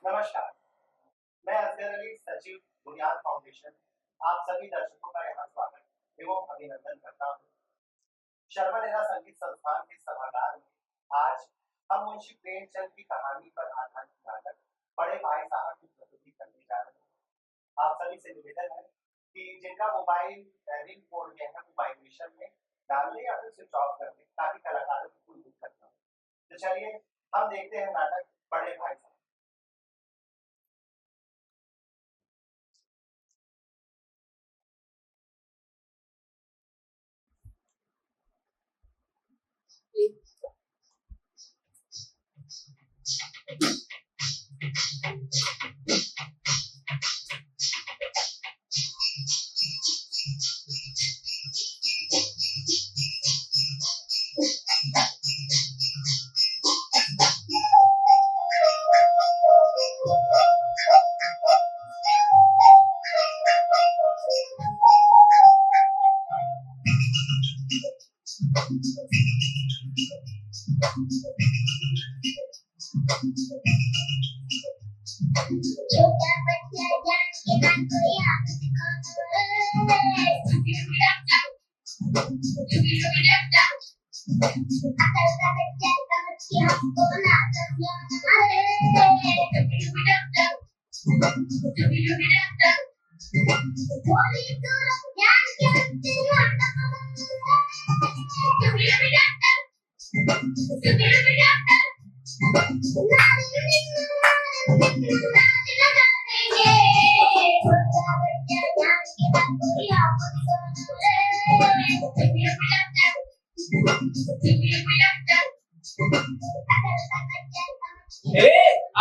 नमस्कार, मैं असगर अली, सचिव बुनियाद फाउंडेशन, आप सभी दर्शकों का यहाँ स्वागत एवं अभिनंदन करता हूँ। शर्मा नेहरा संगीत संस्थान के सभागार में आज हम मुंशी प्रेमचंद की कहानी पर आधारित नाटक बड़े भाई साहब की प्रस्तुति करने जा रहे हैं। आप सभी से निवेदन है कि जिनका मोबाइल रिंग मोड में है, वाइब्रेशन में डाल लें या फिर स्विच ऑफ कर दें, ताकि कलाकारों को कोई दिक्कत न हो। तो चलिए हम देखते हैं नाटक बड़े भाई साहब।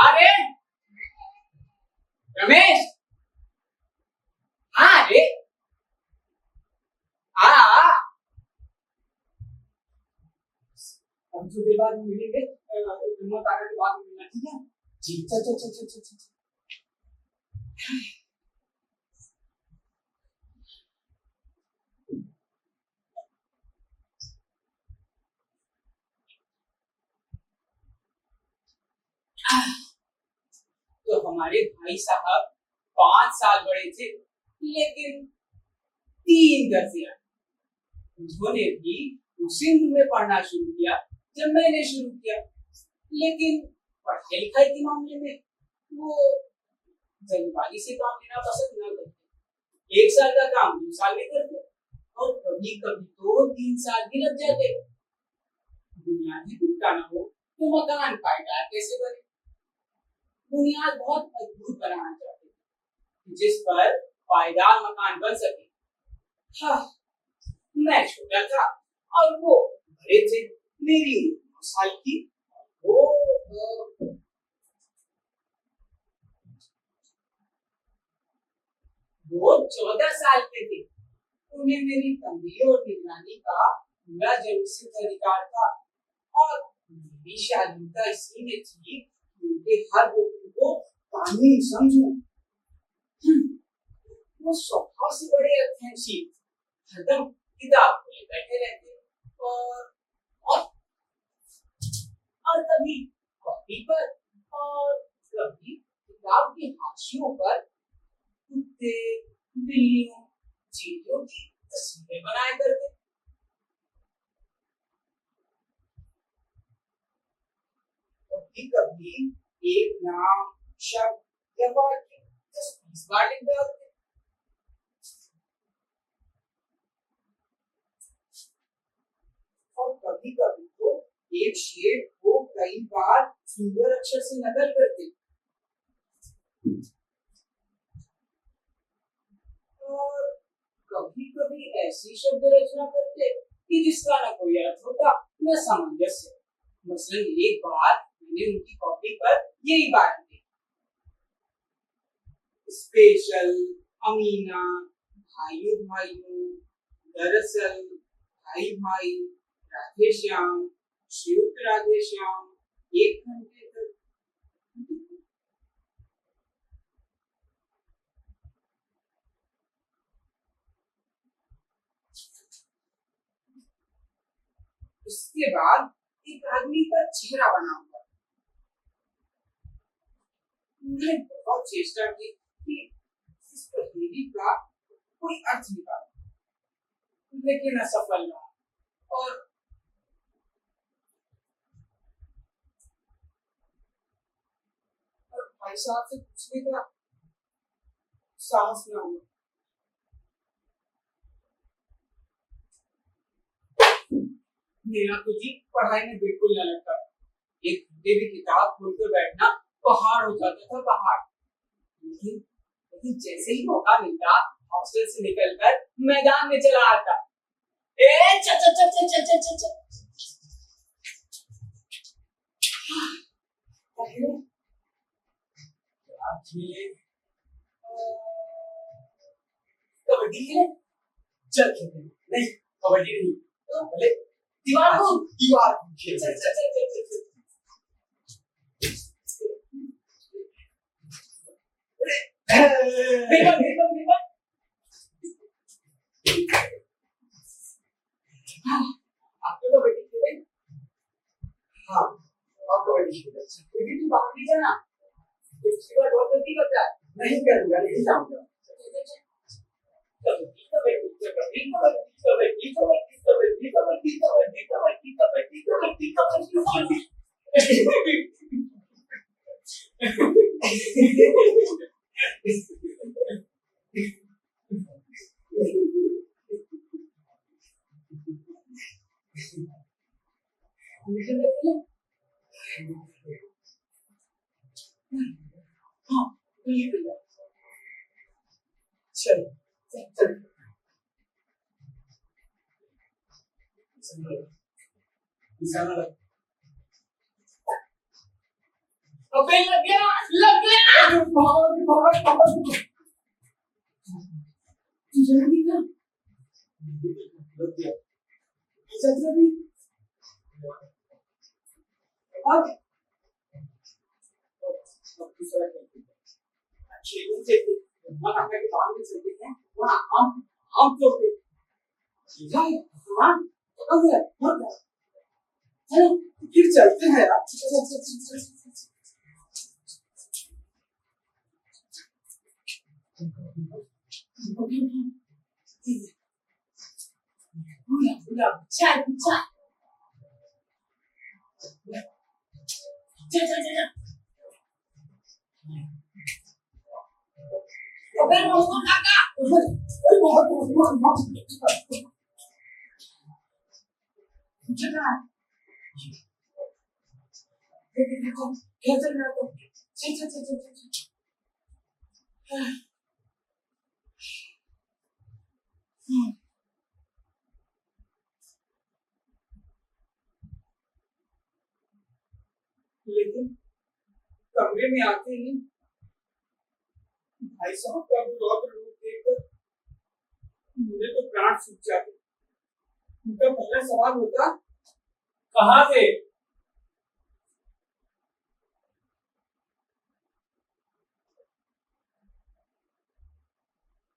अरे रमेश, हाँ रे, हम थोड़ी बाद मिलेंगे, हिम्मत आने के बाद मिलना, ठीक है? जी, चल चल चल चल चल चल। तो हमारे भाई साहब 5 साल बड़े थे, लेकिन 3 दर्जे। उन्होंने भी उसी में पढ़ना शुरू किया जब मैंने शुरू किया, लेकिन पढ़ाई लिखाई के मामले में वो जल्दबाजी से काम लेना पसंद न करते। 1 साल का काम 2 साल में करते और कभी कभी तो 3 साल भी लग जाते। बुनियादी टूटा न हो तो मकान पायदार कैसे बने? बुनियाद बहुत मजबूत बनाना चाहते थे, जिस पर पायदार मकान बन सके। हाँ, मैं छोटा था और वो बड़े थे। मेरी उम्र 9 साल की, वो 14 साल के थे। उन्हें मेरी तंबी और निगरानी का पूरा जरूर अधिकार था और मेरी शादी का इसी में थी कि उनके हर हुक्म को कानून समझूं। वो स्वभाव से बड़े अध्ययनशील, हरदम किताब खोले बैठे रहते और और कभी कॉपी पर और कभी किताब के हाशियों पर कुत्ते, बिल्लियों, चींटियों की तस्वीरें बनाए करते। कभी कभी एक नाम, शब्द या वाक्य 10-20 बार लिख डालते। और कभी कभी तो एक शेर को कई बार सुंदर अक्षर से नकल करते और कभी कभी ऐसी शब्द रचना करते कि जिसका न कोई अर्थ होता न सामंजस्य। मसलन एक बार मैंने उनकी कॉपी पर यही बात की, स्पेशल, अमीना, भाइयों भाइयों, दरअसल, भाई भाई, राधे श्याम, श्रीयुक्त राधे श्याम, 1 घंटे तक। उसके बाद एक आदमी का चेहरा बना हुआ, मैंने बहुत चेष्टा की कि इस पहेली का कोई अर्थ निकाला, लेकिन असफल रहा। और भाई साहब से पूछने का साहस न हुआ। मेरा तो जी पढ़ाई में बिल्कुल न लगता। एक घंटे भी किताब खोलकर बैठना पहाड़ हो जाता था, पहाड़। लेकिन जैसे ही मौका मिलता, हॉस्टल से निकलकर मैदान में चला आता। ए चल चल चल चल चल चल चल। कबड्डी खेले? चल खेले। नहीं, कबड्डी नहीं, तो भले दीवार को खेल। चल चल चल चल चल। बिल्कुल बिल्कुल बिल्कुल। आपको कबड्डी खेले? हाँ, आप कबड्डी खेले। लेकिन तू बाहर नहीं जाना। इसके बाद बहुत गलती करता है। नहीं करूँगा, नहीं जाऊँगा। अबे लग गया, लग गया। जल्दी कर। लग गया। जल्दी। अब दूसरा खेलूं से वहाँ के पानी में चलते हैं, वहाँ हम तोड़ते हैं। हाँ, अब है, चलो फिर चलते हैं यार। चाय चाय चल चल चल। अबे मोहन काका, देखो क्या चल रहा है। चल चल चल चल। लेकिन कमरे में आते ही भाई साहब का रौद्र रूप देखकर मुझे तो प्राण सूख जाते। उनका पहला सवाल होता, कहाँ थे?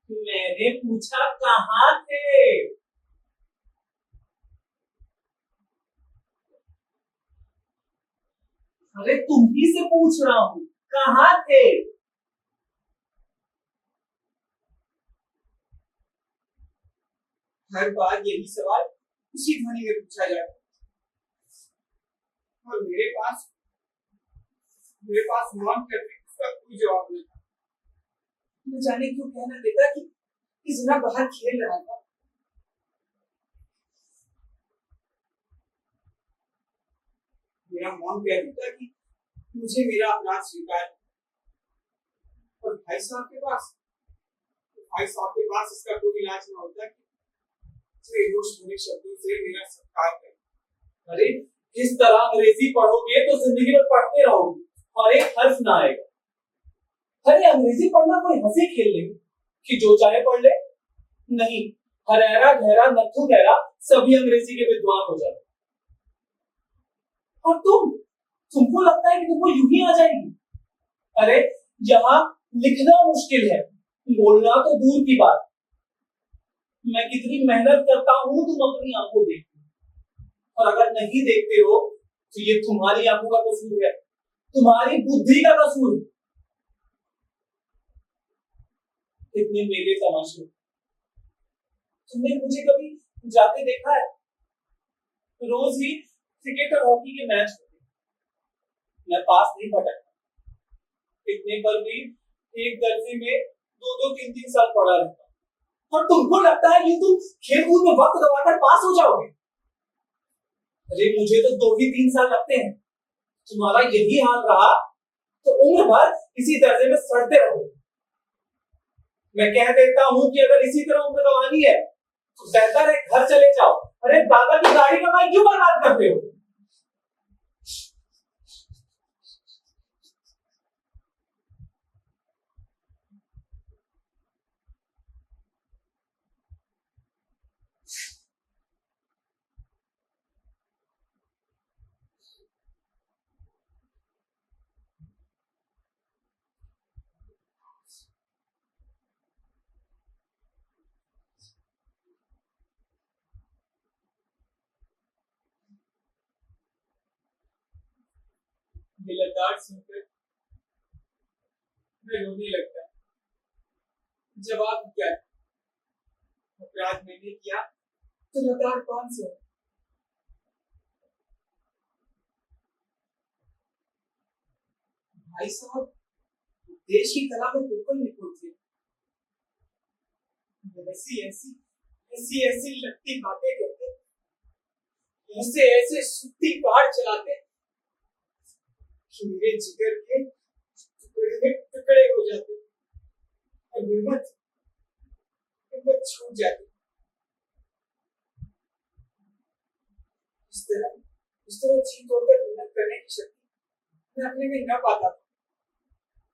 मैंने पूछा कहाँ थे? अरे तुम ही से पूछ रहा हूँ, कहाँ थे? हर बार यही सवाल उसी ध्वनि में पूछा जाता और मेरे पास मौन करने का कोई जवाब नहीं था। न जाने क्यों कहना देता कि इस जगह बाहर खेल रहा था। मेरा मौन कह देता कि मुझे मेरा अपराध स्वीकार। और भाई साहब के पास इसका कोई इलाज न होता कि शब्दों से मेरा सत्कार करें। अरे इस तरह अंग्रेजी पढ़ोगे तो जिंदगी में पढ़ते रहोगे और एक हर्फ ना आएगा। अरे अंग्रेजी पढ़ना कोई हंसी खेल ले कि जो चाहे पढ़ ले? नहीं, हरेरा गहरा नथु गहरा सभी अंग्रेजी के विद्वान हो जाते। और तुमको लगता है कि तुमको यूं ही आ जाएगी? अरे यहाँ लिखना मुश्किल है, बोलना तो दूर की बात। मैं कितनी मेहनत करता हूँ तुम अपनी आंखों देखते हो, और अगर नहीं देखते हो तो ये तुम्हारी आंखों का कसूर है, तुम्हारी बुद्धि का कसूर है। इतने मेले तमाशे। तुमने मुझे कभी जाते देखा है? रोज ही क्रिकेट और हॉकी के मैच होते, मैं पास नहीं भटकता। इतने पर भी एक दर्जे में 2-2, 3-3 साल पढ़ा रहता, और तुमको लगता है कि तुम खेल कूद में वक्त गवाकर पास हो जाओगे? अरे मुझे तो 2 ही 3 साल लगते हैं। तुम्हारा यही हाल रहा तो उम्र भर इसी दर्जे में सड़ते रहो। मैं कह देता हूं कि अगर इसी तरह उम्र गंवानी है तो बेहतर है घर चले जाओ। अरे दादा की गाड़ी कमाई क्यों बर्बाद करते हो? ये लताड़ सुनकर मैं रोने लगता। जवाब क्या है? अपराध मैंने किया तो लताड़ कौन से? भाई साहब देश की कला में बिल्कुल निपुण थे। ऐसी ऐसी ऐसी ऐसी लगती बातें कहते, मुझसे ऐसे सूती पहाड़ चलाते कि मेरे जिगर के टुकड़े में टुकड़े हो जाते और हिम्मत हिम्मत छूट जाती। इस तरह जी तोड़कर मेहनत करने की शक्ति मैं अपने में न पाता था।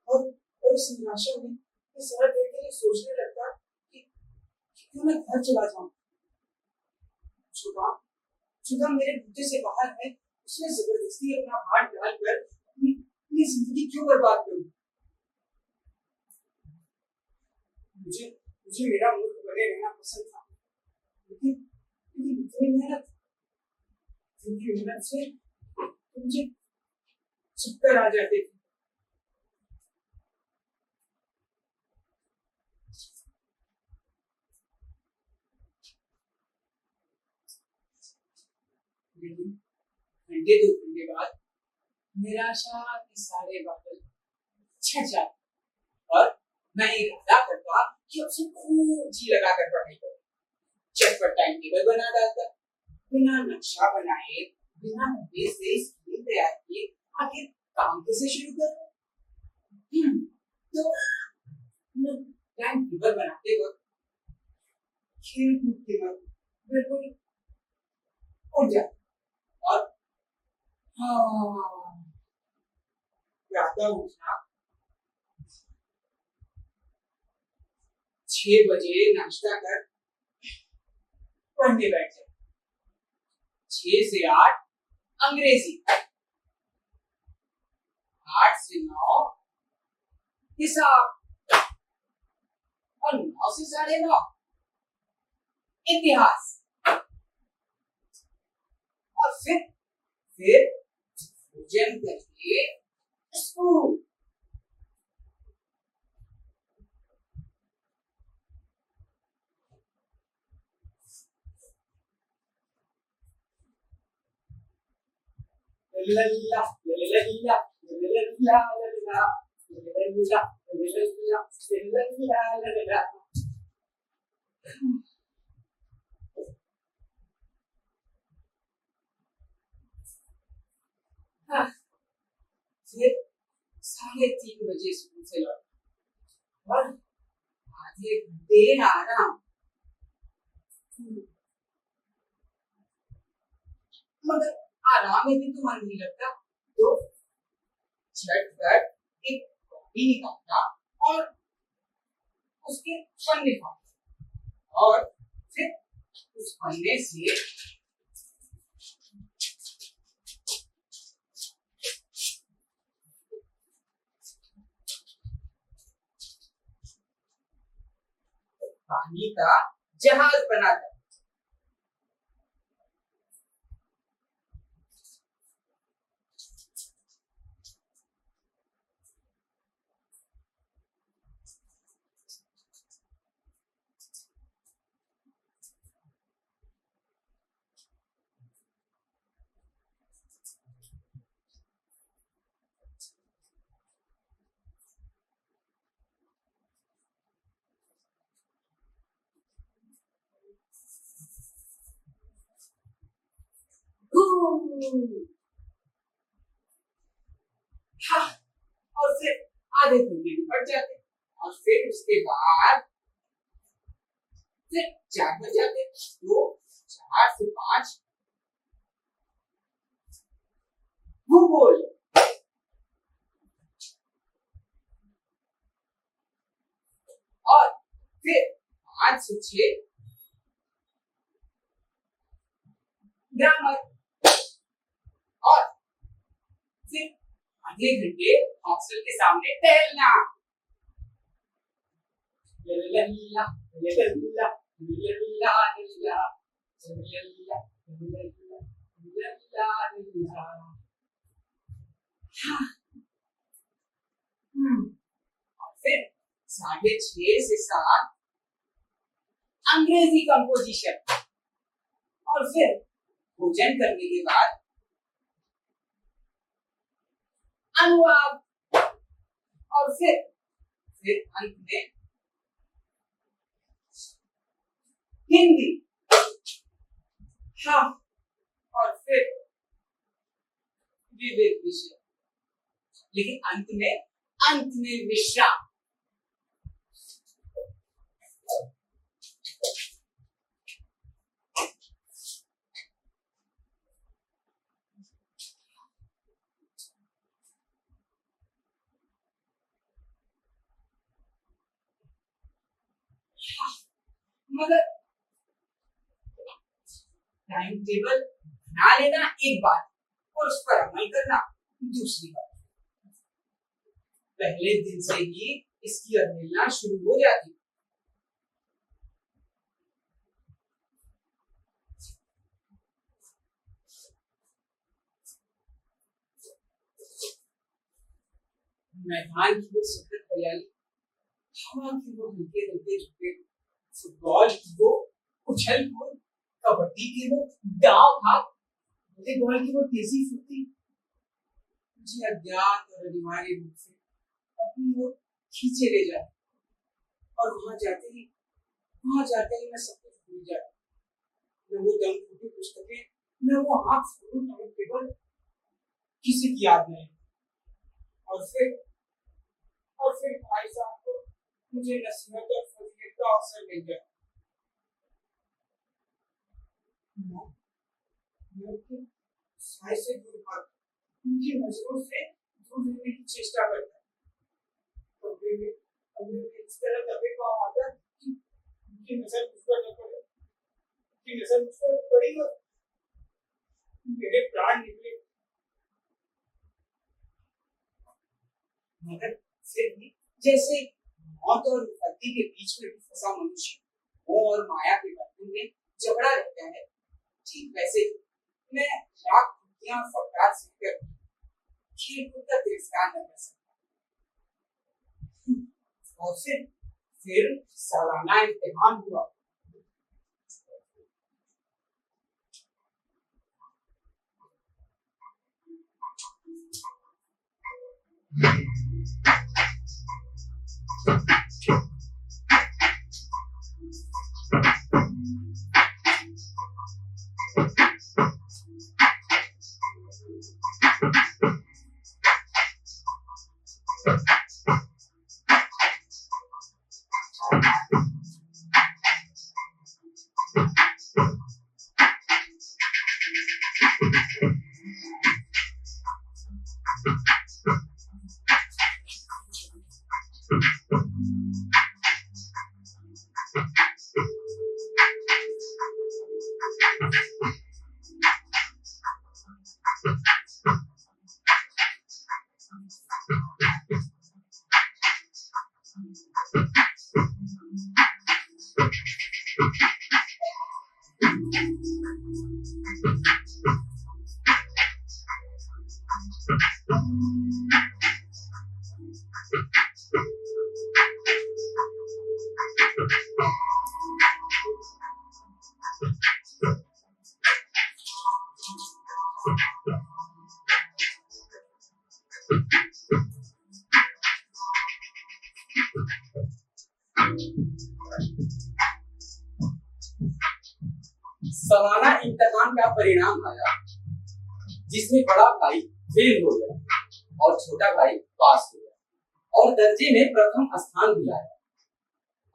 और इस निराशा में मैं सारा देर के लिए सोचने लगता कि क्यों मैं घर चला जाऊं। जुदा मेरे बूते से बाहर है, उसने जबरदस्ती अपना हाथ डालकर अपनी जिंदगी क्यों बर्बाद करूं? मुझे मुझे मेरा मुल्क बने रहना पसंद था, लेकिन इतनी मेहनत से मुझे चक्कर आ जाते थे। लेकिन घंटे 2 घंटे बाद निराशा के सारे बादल छट जाते और मैं इरादा करता कि अब से खूब जी लगाकर पढ़ाई करूं। चटपट टाइम टेबल बना डालता, बिना नक्शा बनाए, बिना मध्य से स्कीम तैयार किए आखिर काम कैसे शुरू करूं? तो टाइम टेबल बनाते वक्त खेल कूद के वक्त बिल्कुल उठ जाता और हाँ प्रातः उठना, 6 बजे नाश्ता कर पढ़ने बैठ जाए, 6 से 8 अंग्रेजी, 8 से 9 हिसाब और 9 से 9:30 इतिहास, और फिर भोजन करके स्कूल। लल्ला लल्ला लल्ला लल्ला लल्ला लल्ला। फिर 3:30 बजे स्कूल से लौटा और आधे घंटे आराम। मगर आराम में भी तो मन नहीं लगता, तो झटपट एक कॉपी निकालता और उसके पन्ने फाड़ता और फिर उस पन्ने से पानी का जहाज बनाता। हाँ, और फिर आधे घंटे में बढ़ जाते और फिर उसके बाद फिर 4 बज जाते, तो 4 से 5 भूगोल, और फिर 5 से 6 ग्रामर, और फिर आधे घंटे हॉस्टल के सामने टहलना। लल्ला, लल्ला, लल्ला, लल्ला, लल्ला, लल्ला, लल्ला। और फिर 6:30 से 7 अंग्रेजी कंपोजिशन, और फिर भोजन करने के बाद अनुवाद, और फिर अंत में हिंदी। हाँ, और फिर विवेक विषय, लेकिन अंत में विश्राम। मगर टाइम टेबल बना लेना एक बात, और उस पर अमल करना दूसरी बात। पहले दिन से ही इसकी अवहेलना शुरू हो जाती। मैदान की वो सखत हरियाली, हवा की वो हल्के हल्के झोंके, फुटबॉल की वो उछल कूद, कबड्डी की वो दाव भाग, वॉलीबॉल की वो तेजी फुर्ती, मुझे अज्ञात और अनिवार्य रूप से अपनी ओर खींचे ले जाए, और वहां जाते ही मैं सब कुछ भूल जाता। न वो दम घुटी पुस्तकें, न वो आंख फूलू टाइम टेबल, किसी की याद नहीं। और फिर भाई साहब को मुझे नसीहत और फजीलत का अवसर मिल गया। मैं साय से दूर भाग, उनकी नजरों से दूर रहने की चेष्टा करता। कभी इस तरह दबे पाँव आता कि उनकी नजर मुझ पर न पड़े, उनकी नजर मुझ पर पड़ी और मेरे प्राण निकले। मगर फिर भी जैसे मौत और विपत्ति के बीच में फंसा मनुष्य मोह और माया के बंधन में जकड़ा रहता है, ठीक वैसे ही मैं लाख खुशियां और फटकार सीखकर खेल कूद का तिरस्कार न कर सकता। और फिर सालाना इम्तिहान हुआ। सालाना इम्तिहान का परिणाम आया। जिसमें बड़ा भाई फेल हो गया और छोटा भाई पास हो गया और दर्जे में प्रथम स्थान दिलाया।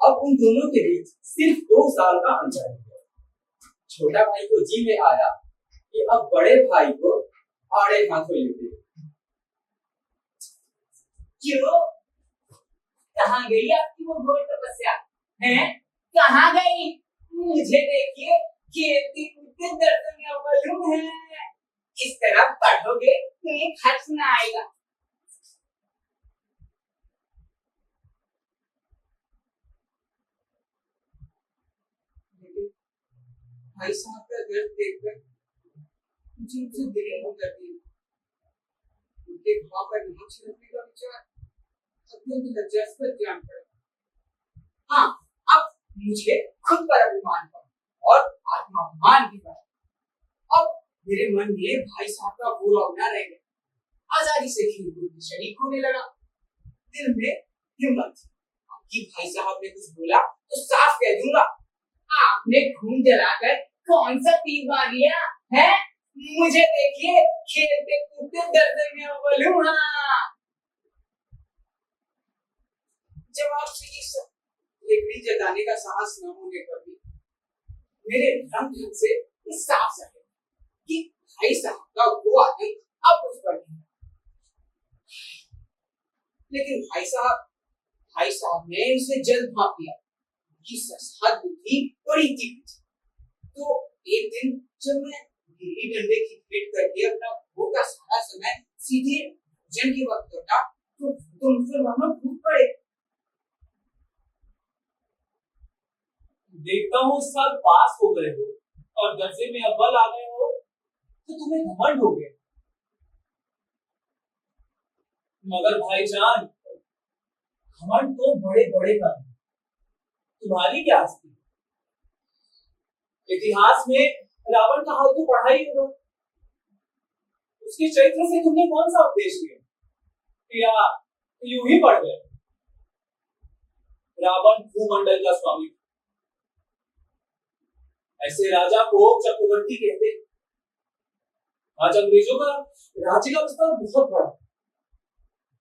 अब उन दोनों के बीच सिर्फ 2 साल का अंतर है। छोटा भाई को जी में आया कि अब बड़े भाई को आड़े हाथों लेते। क्यों? कहाँ गई आपकी वो घोर तपस्या है? कहाँ गई? मुझे देखिए खेती कूदते दर्द में अव्वल है। इस तरह पढ़ोगे तो एक खर्च न आएगा। भाई साहब का दर्द देखकर मुझे उनसे दिल हो जाती है। उनके घाव पर नमक छिड़कने का विचार अत्यंत लज्जास्पद जान पड़ा। हाँ, अब मुझे खुद पर अभिमान हुआ और आत्माभिमान भी बढ़ा। अब मेरे मन में भाई साहब का बुरा न रह गया। आजादी से खेल कूद में शरीक होने लगा। दिल में हिम्मत थी कि भाई साहब ने कुछ बोला तो साफ कह दूंगा। आपने खून जलाकर कौन सा तीर मार लिया है? मुझे देखिए खेलते कूदते दर्द में अव्वल हूँ। हाँ, जब आपसे ये सब लेकड़ी जताने का साहस न होने पर भी मेरे रंग ढंग से इस साफ सके कि भाई साहब का वो आदमी अब उस पर नहीं। लेकिन भाई साहब ने उसे जल्द भाप लिया कि ससहद बुद्धि बड़ी तीखी थी। तो एक दिन जब मैं गिल्ली डंडे की पीट करके अपना भोर का सारा समय सीधे भोजन के वक्त कटा तो मुझे वहां भूख पड़े। देखता हूँ इस साल पास हो गए हो और दर्जे में अव्वल आ गए हो तो तुम्हें घमंड हो गया। मगर भाईजान, घमंड तो बड़े बड़े का है, तुम्हारी क्या हस्ती? इतिहास में रावण का हाल तो पढ़ा ही होगा। उसके चरित्र से तुमने कौन सा उपदेश लिया या यूं ही पढ़ गए? रावण भूमंडल का स्वामी, ऐसे राजा को चक्रवर्ती कहते। आज अंग्रेजों का राज्य का विस्तार बहुत बड़ा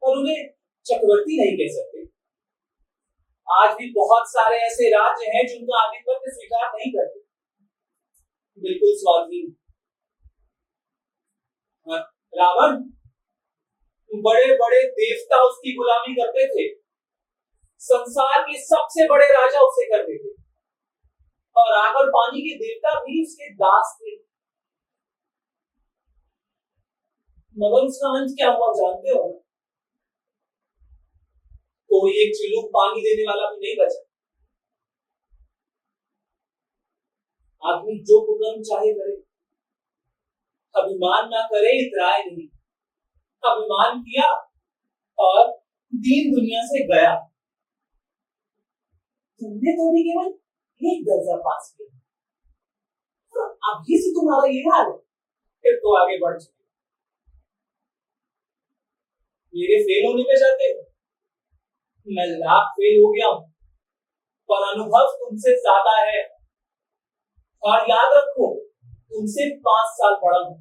और उन्हें चक्रवर्ती नहीं कह सकते। आज भी बहुत सारे ऐसे राज्य हैं जिनका आधिपत्य स्वीकार नहीं करते, बिल्कुल स्वाधीन। रावण, बड़े बड़े देवता उसकी गुलामी करते थे। संसार के सबसे बड़े राजा उसे करते थे और आग और पानी के देवता भी उसके दास थे। मगर उसका अंत क्या हुआ जानते हो? कोई एक चिल्लू पानी देने वाला भी नहीं बचा। आदमी जो कुकर्म चाहे करे, अभिमान ना करे इतराए नहीं। अभिमान किया और दीन दुनिया से गया। तुमने तो भी केवल एक दर्जा पास किया, अभी से तुम्हारा ये हाल है, फिर तो आगे बढ़ चुके। मेरे फेल होने पे जाते हो? मैं लाख फेल हो गया हूं, पर अनुभव तुमसे ज्यादा है। और याद रखो, तुमसे 5 साल बड़ा हूं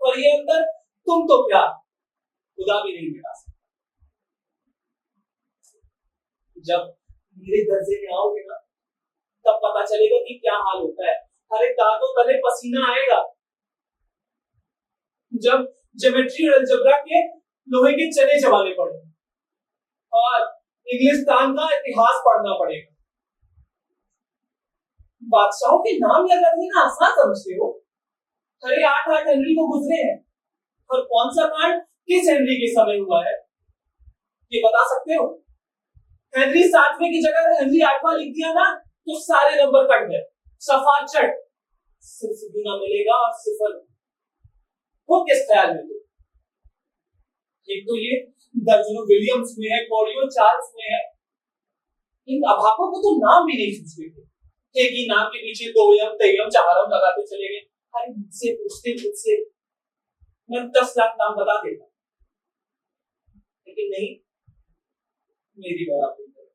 और ये अंदर तुम तो क्या खुदा भी नहीं मिटा सकता। जब मेरे दर्जे में आओगे ना, तब पता चलेगा कि क्या हाल होता है। अरे दांतों तले पसीना आएगा जब ज्योमेट्री और अलजेब्रा के लोहे के चने चबाने पड़े और इंग्लिस्तान का इतिहास पढ़ना पड़ेगा। बादशाहों के नाम याद रखने का आसान समझते हो? अरे 8 हेनरी को गुजरे हैं और कौन सा कांड किस हेनरी के समय हुआ है ये बता सकते हो? हेनरी 7वें की जगह हेनरी 8वां लिख दिया ना तो सारे नंबर कट गए। सफा चट, सिर्फ गुना मिलेगा और सिफर। वो किस ख्याल में? तो एक तो ये दर्जनों विलियम्स में है, कोरियो चार्ल्स में है। इन अभागों को तो नाम भी नहीं सूझते थे। एक ही नाम के पीछे 2 यम 3 यम 4 यम लगाते चले गए। अरे मुझसे पूछते मुझसे मैं 10 लाख नाम बता देता, लेकिन नहीं, मेरी बराबरी करो।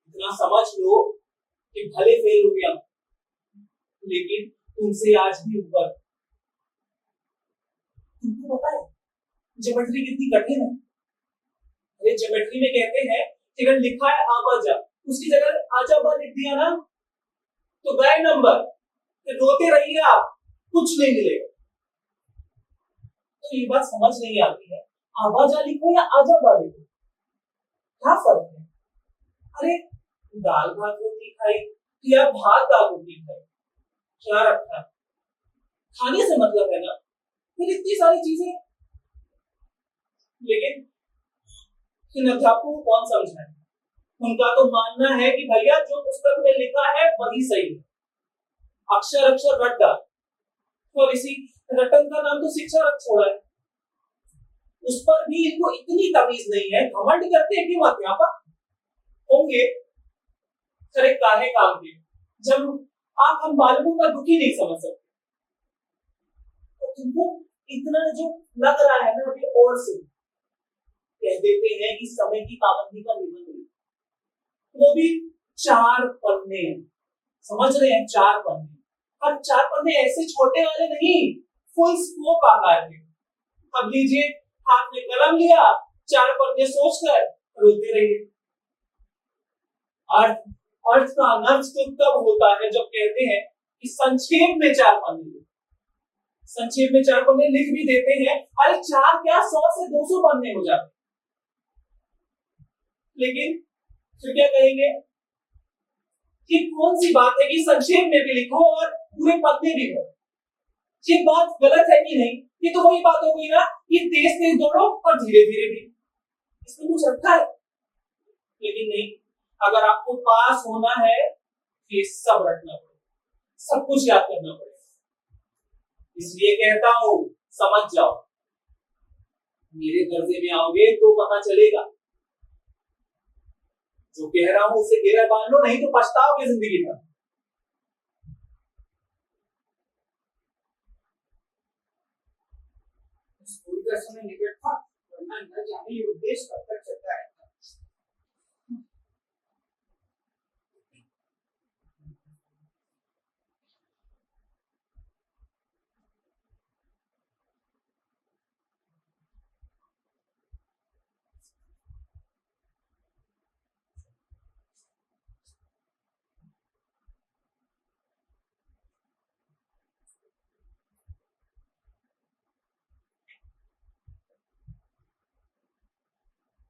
इतना समझ लो कि भले फेल हो गया, लेकिन तुमसे आज भी ऊपर। तुमको पता है ज्योमेट्री कितनी कठिन है? अरे ज्योमेट्री में कहते हैं कि अगर लिखा है आबाजा, उसकी जगह आजाबा लिख दिया ना तो गए नंबर, तो रोते रहिए आप, कुछ नहीं मिलेगा। तो ये बात समझ नहीं आती है, आबाजा लिखो या आजाबा लिखो, क्या फर्क है? अरे दाल भात रोटी खाई या भात दाल रोटी खाई, क्या रखा है? खाने से मतलब है ना, फिर इतनी सारी चीजें। लेकिन इन अध्यापकों को कौन समझाए? उनका तो मानना है कि भैया जो पुस्तक में लिखा है वही सही है, अक्षर अक्षर रट डाल, और इसी रटन का नाम तो शिक्षा रख छोड़ा है। उस पर भी इनको इतनी तमीज नहीं है, घमंड करते हैं कि वो अध्यापक होंगे। अरे काहे काम के, जब आप हम बालकों का दुखी नहीं समझ सकते, तो तुमको इतना जो लग रहा है ना, अभी और सुन, कह देते हैं कि समय की पाबंदी का निबंध, वो भी 4 पन्ने, समझ रहे हैं? 4 पन्ने, और 4 पन्ने ऐसे छोटे वाले नहीं, फुल स्कोप आकार के। अब लीजिए, हाथ में कलम लिया, 4 पन्ने सोचकर रोते रहिए। अर्थ अर्थ का अनर्थ तो तब होता है जब कहते हैं कि संक्षेप में 4 पन्ने लिख। संक्षेप में 4 पन्ने लिख भी देते हैं, अरे 4 क्या 100 से 200 पन्ने हो जाते, लेकिन फिर क्या कहेंगे कि कौन सी बात है कि संक्षेप में भी लिखो और पूरे पन्ने भी हो? ये बात गलत है कि नहीं? ये तो वही बात हो गई ना कि तेज तेज दौड़ो और धीरे धीरे भी, इसमें कुछ रखा है? लेकिन नहीं, अगर आपको पास होना है ये सब रखना पड़ेगा, सब कुछ याद करना पड़ेगा। इसलिए कहता हूं, समझ जाओ, मेरे दर्जे में आओगे तो पता चलेगा। जो कह रहा हूं उसे गहरा मान लो, नहीं तो पछताओगे जिंदगी भर। स्कूल का समय निकट था, वरना न जाने ये उद्देश्य कब तक चलता है।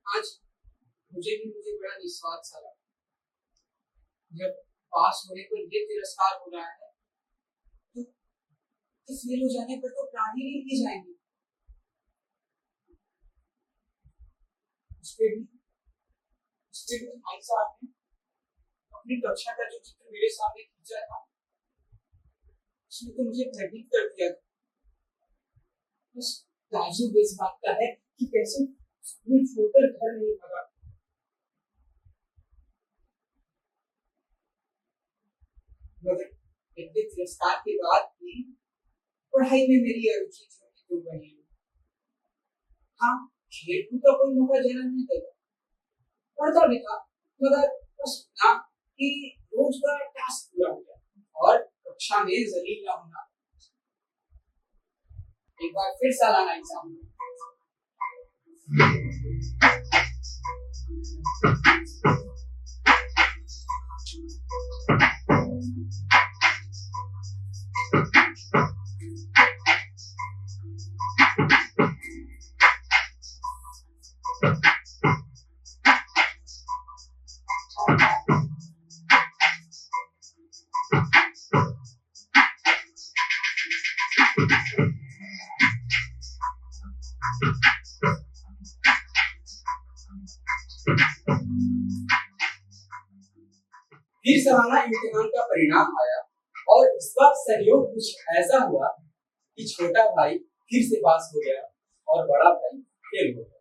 आज मुझे बड़ा निस्वार्थ सा लगा, जब पास होने पर ये तिरस्कार हो रहा है, तो फेल हो जाने पर तो प्राण ही नहीं लिए जाएंगे। उसके भी भाई साहब ने अपनी कक्षा का जो चित्र मेरे सामने खींचा था, उसने तो मुझे भयभीत कर दिया था। बस ताज्जुब इस बात का है कि कैसे स्कूल छोड़कर घर नहीं भागा। मगर इतने तिरस्कार के बाद भी पढ़ाई में मेरी रुचि जो बनी। हाँ, खेल कूद का कोई मौका जरा नहीं देता, पढ़ता भी था, मगर बस ना कि रोज का टास्क पूरा हो गया और कक्षा में जलील ना होना। एक बार फिर सालाना एग्जाम फिर सालाना इम्तिहान का परिणाम आया और इस बार सहयोग कुछ ऐसा हुआ कि छोटा भाई फिर से पास हो गया और बड़ा भाई फेल हो गया।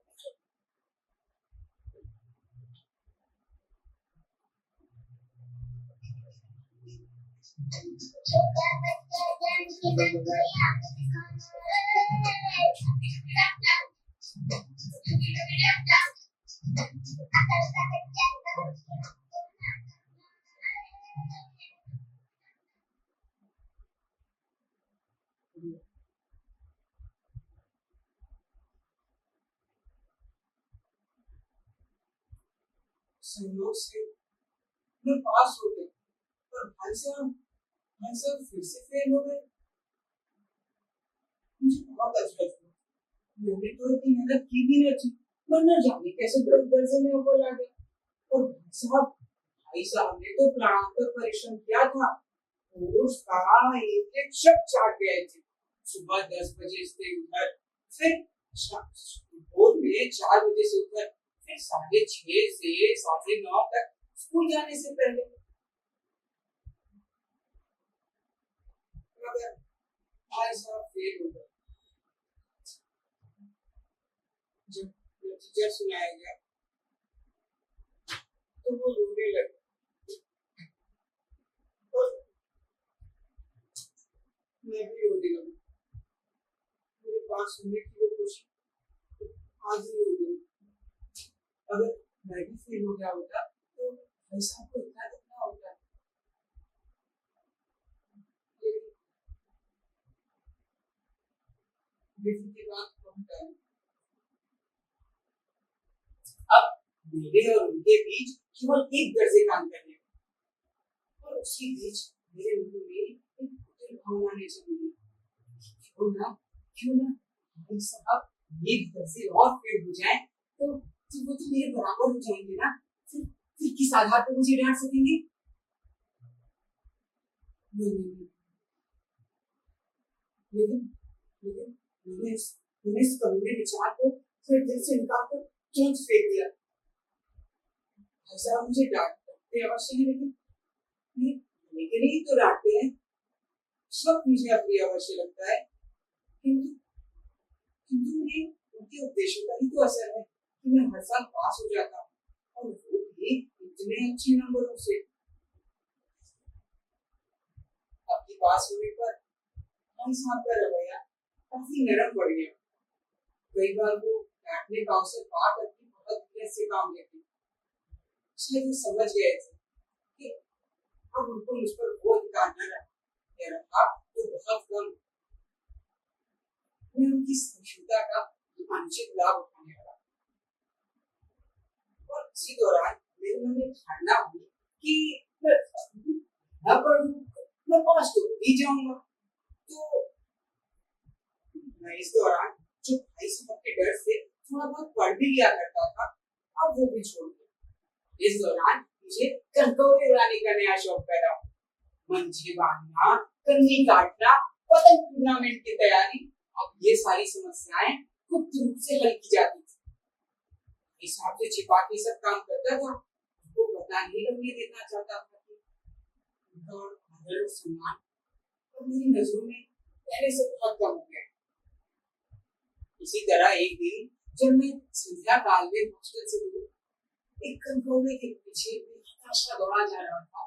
संयोग से मैं पास हो गया, पर भाई साहब फिर से फेल हो गए। मुझे बहुत अफसोस हुआ। मैंने तो इतनी मेहनत की भी नहीं थी, वरना जाने कैसे दर्जे में अव्वल आ गया। और भाई साहब ने तो प्राणांतर परिश्रम किया था। रोज का एक एक शब्द चाट गए थे। सुबह 10 बजे से उधर, फिर भोर में 4 बजे से उधर, फिर 6:30 से 9:30 तक स्कूल जाने से पहले। मगर भाई साहब फेल हो गए। जब नतीजा सुनाया गया तो वो रोने लगे। मैं भी रोने लगा। मेरे पास होने की वो खुशी आज ही हो गई। अगर मैं भी फेल हो गया होता तो भाई साहब को इतना दुखना होता। लेकिन के बाद पहुंचा। अब मेरे और उनके बीच केवल एक दर्जे का अंतर है, और उसी बीच मेरे मन में एक कुटिल भावना ने जन्म लिया। क्यों ना भाई साहब एक दर्जे और फेल हो जाए तो वो तो मेरे बराबर हो जाएंगे ना। फिर किस आधार पर मुझे डांट सकेंगे? लेकिन लेकिन मैंने इस कमीने विचार को फिर दिल से निकाल कर तुरंत फेंक दिया। ऐसा मुझे डांटते अवश्य है, लेकिन ही तो डांटते हैं। उस वक्त मुझे अप्रिय अवश्य लगता है, किंतु मुझे उनके उपदेशों का ही तो असर है कि मैं हर साल पास हो जाता हूँ, और वो भी इतने अच्छे नंबरों से। आपकी पास होने पर हम साहब का रवैया काफी नरम पड़ गया। कई बार वो डांटने का अवसर पा करके बहुत मेहनत से काम लेते। शायद वो समझ गए थे कि अब उनको मुझ पर वो अधिकार न रहा तो बहुत कम। मैं उनकी सहिष्णुता का अनुचित लाभ उठाने लगा, और इसी दौरान मेरे मन में धारणा हुई कि मैं पढ़ूं, मैं पास तो ही जाऊंगा। तो मैं इस दौरान जो भाई साहब के डर से थोड़ा बहुत पढ़ भी लिया करता था, अब वो भी छोड़ दिया। इस दौरान मुझे कंकौड़े उड़ाने का नया शौक पैदा हुआ। मंझे बांधना, कन्नी काटना, पतंग टूर्नामेंट की तैयारी, अब ये सारी समस्याएं गुप्त रूप से हल की जाती थी। इस हिसाब से छिपा के सब काम करता था। वो पता नहीं लगने देना चाहता था कि उनका आदर और सम्मान अब मेरी नजरों में पहले से बहुत कम हो गया। इसी तरह एक दिन जब मैं संध्या काल में हॉस्टल से दूर एक कंकौड़े के पीछे हताशा दौड़ा जा रहा था,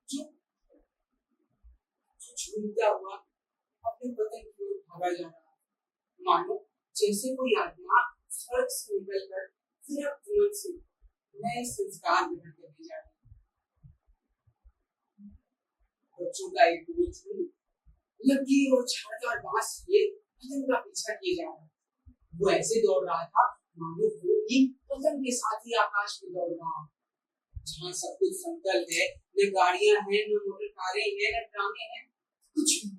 जो झूमता हुआ अपने पतंग की ओर भागा जा रहा था, मानो जैसे कोई आत्मा स्वर्ग से निकलकर विरक्त मन से नए संस्कार ग्रहण करने जा रहा है। बच्चों का एक गोल झुंड लकीर और छाड़दार बांस लिए पतंग का पीछा किए जा रहा है। वो ऐसे दौड़ रहा था मानो वो भी पतंग के साथ ही आकाश में दौड़ रहा है, जहाँ सब कुछ समतल है, न गाड़ियां हैं, न मोटर कारें हैं, न ट्रामें हैं, कुछ भी।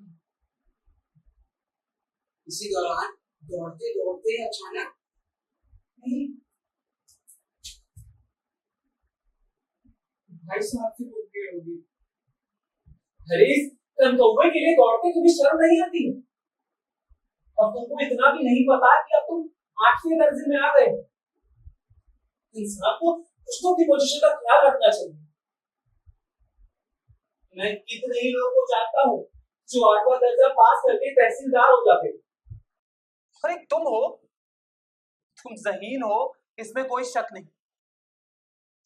इसी दौरान दौड़ते दौड़ते अचानक मेरी भाई साहब की मुठभेड़ हो गई। अरे कंकौवे के लिए दौड़ते तुम्हें शर्म नहीं आती? अब तुमको इतना भी नहीं पता कि अब तुम 8वें दर्जे में आ गए। इंसान को दूसरों की पोजीशन का ख्याल रखना चाहिए। मैं कितने ही लोगों को जानता हूँ जो 8वां दर्जा पास करके तहसीलदार हो जाते। अरे तुम हो, तुम ज़हीन हो, इसमें कोई शक नहीं,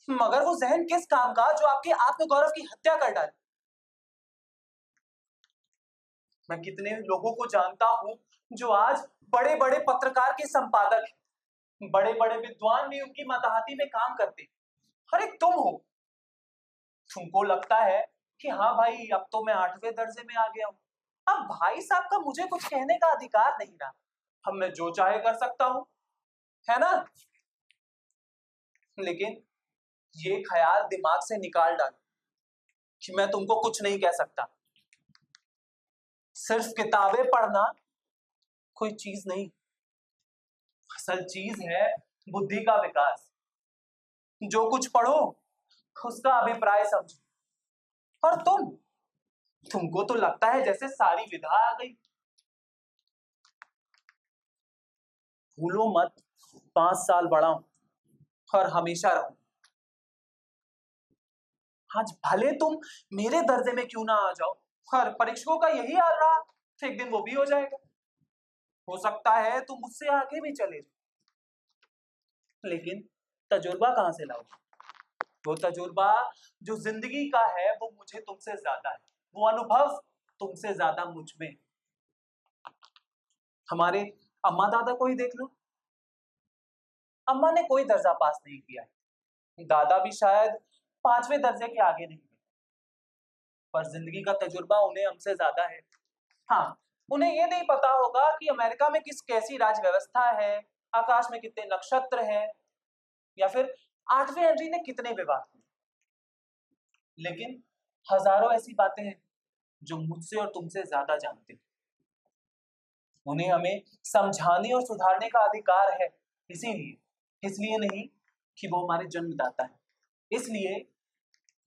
मगर वो जहन किस काम का जो आपके आत्मगौरव की हत्या कर डाले। मैं कितने लोगों को जानता हूं जो आज बड़े बड़े पत्रकार के संपादक हैं, बड़े बड़े विद्वान भी उनकी मतहाती में काम करते हैं। अरे तुम हो, तुमको लगता है कि हाँ भाई अब तो मैं 8वें दर्जे में आ गया हूं, अब भाई साहब का मुझे कुछ कहने का अधिकार नहीं रहा, अब मैं जो चाहे कर सकता हूं, है ना? लेकिन ये ख्याल दिमाग से निकाल डालो कि मैं तुमको कुछ नहीं कह सकता। सिर्फ किताबें पढ़ना कोई चीज नहीं, असल चीज है बुद्धि का विकास। जो कुछ पढ़ो उसका अभिप्राय समझो। और तुमको तो लगता है जैसे सारी विधा आ गई। भूलो मत 5 साल बड़ा हूं और हमेशा रहूं। आज भले तुम मेरे दर्जे में क्यों ना आ जाओ, और परीक्षकों का यही हाल रहा तो एक दिन वो भी हो जाएगा। हो सकता है तुम मुझसे आगे भी चले जाओ, लेकिन तजुर्बा कहां से लाओ? वो तजुर्बा जो जिंदगी का है वो मुझे तुमसे ज्यादा है, वो अनुभव तुमसे ज्यादा मुझ में। हमारे अम्मा दादा को ही देख लो। अम्मा ने कोई दर्जा पास नहीं किया, दादा भी शायद 5वें दर्जे के आगे नहीं है, पर जिंदगी का तजुर्बा उन्हें हमसे ज्यादा है। हाँ, उन्हें ये नहीं पता होगा कि अमेरिका में कैसी राज व्यवस्था है, आकाश में कितने नक्षत्र हैं, या फिर 8वें हेनरी ने कितने विवाह किए। लेकिन हजारों ऐसी बातें हैं जो मुझसे और तुमसे ज्यादा जानते हैं। उन्हें हमें समझाने और सुधारने का अधिकार है, इसलिए नहीं कि वो हमारे जन्मदाता है, इसलिए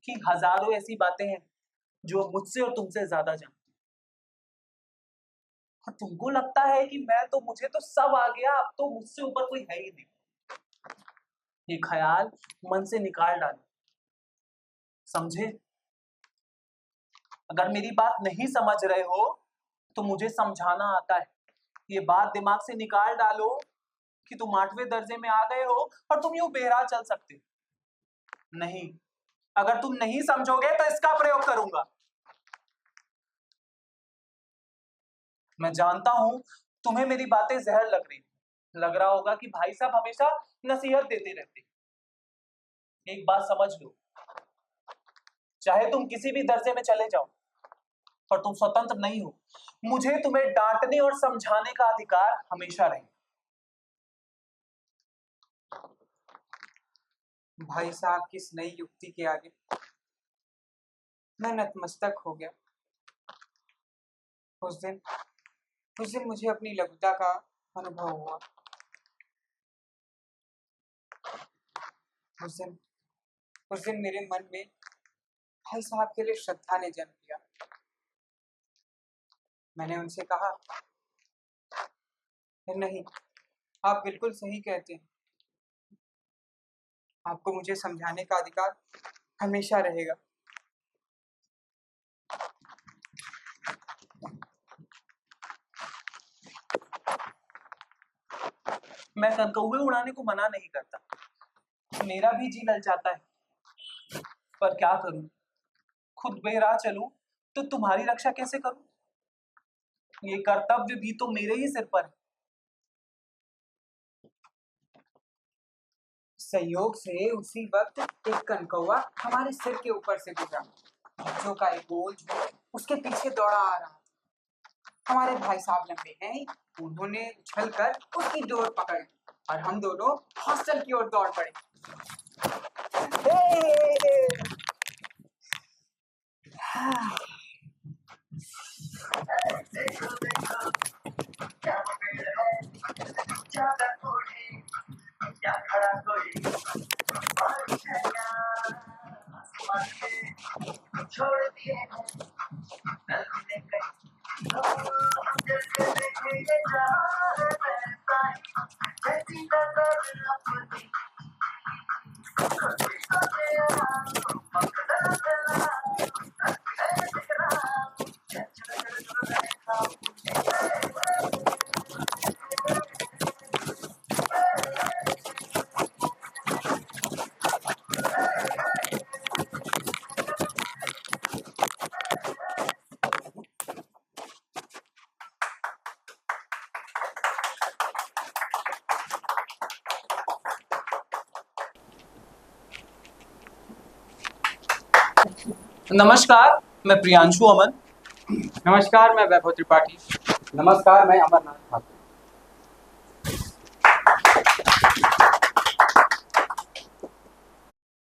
कि हजारों ऐसी बातें हैं जो मुझसे और तुमसे ज्यादा जानते हैं। और तुमको लगता है कि मुझे तो सब आ गया, अब तो मुझसे ऊपर कोई है ही नहीं। ये ख्याल मन से निकाल डालो, समझे? अगर मेरी बात नहीं समझ रहे हो तो मुझे समझाना आता है। ये बात दिमाग से निकाल डालो कि तुम 8वें दर्जे में आ गए हो और तुम यूं बेराह चल सकते हो। नहीं, अगर तुम नहीं समझोगे तो इसका प्रयोग करूंगा। मैं जानता हूं तुम्हें मेरी बातें जहर लग रहा होगा कि भाई साहब हमेशा नसीहत देते रहते। एक बात समझ लो, चाहे तुम किसी भी दर्जे में चले जाओ और तुम स्वतंत्र नहीं हो, मुझे तुम्हें डांटने और समझाने का अधिकार हमेशा रहे। भाई साहब की इस नई युक्ति के आगे मैं नतमस्तक हो गया। उस दिन मुझे अपनी लघुता का अनुभव हुआ। उस दिन मेरे मन में भाई साहब के लिए श्रद्धा ने जन्म लिया। मैंने उनसे कहा, नहीं, आप बिल्कुल सही कहते हैं, आपको मुझे समझाने का अधिकार हमेशा रहेगा। मैं कनकौवे उड़ाने को मना नहीं करता, मेरा भी जी ललचाता है, पर क्या करूं? खुद बेराह चलूं तो तुम्हारी रक्षा कैसे करूं? ये कर्तव्य भी तो मेरे ही सिर पर है। संयोग से उसी वक्त एक कनकौवा हमारे सिर के ऊपर से गुजरा। बच्चों का एक गोल उसके पीछे दौड़ा आ रहा। हमारे भाई साहब लंबे हैं, उन्होंने उछलकर उसकी डोर पकड़ी और हम दोनों हॉस्टल की ओर दौड़ पड़े। छोड़ दिए नमस्कार, मैं प्रियांशु अमन। नमस्कार, मैं वैभव त्रिपाठी। नमस्कार, मैं अमरनाथ ठाकुर।